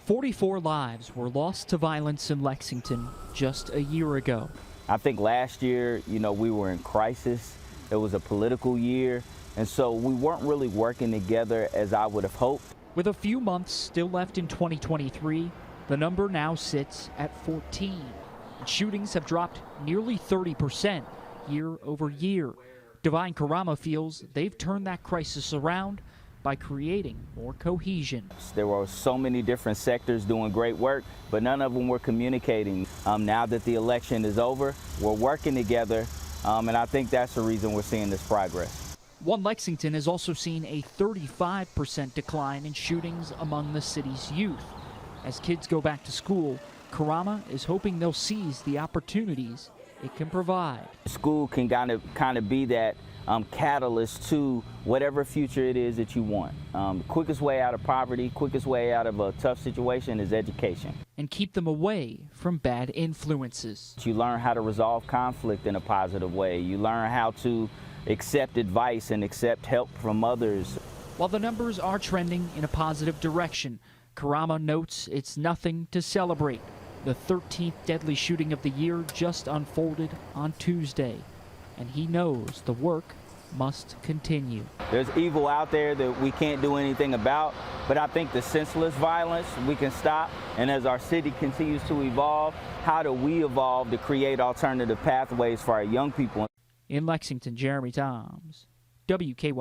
44 lives were lost to violence in Lexington just a year ago. I think last year, we were in crisis. It was a political year, and so we weren't really working together as I would have hoped. With a few months still left in 2023, the number now sits at 14. And shootings have dropped nearly 30% year over year. Divine Karama feels they've turned that crisis around by creating more cohesion. There were so many different sectors doing great work, but none of them were communicating. Now that the election is over, we're working together, and I think that's the reason we're seeing this progress. One Lexington has also seen a 35% decline in shootings among the city's youth. As kids go back to school, Karama is hoping they'll seize the opportunities it can provide. School can kind of be that catalyst to whatever future it is that you want. Quickest way out of poverty, quickest way out of a tough situation is education. And keep them away from bad influences. You learn how to resolve conflict in a positive way. You learn how to accept advice and accept help from others. While the numbers are trending in a positive direction, Karama notes it's nothing to celebrate. The 13th deadly shooting of the year just unfolded on Tuesday, and he knows the work must continue. There's evil out there that we can't do anything about, but I think the senseless violence we can stop, and as our city continues to evolve, how do we evolve to create alternative pathways for our young people? In Lexington, Jeremy Toms, WKYK.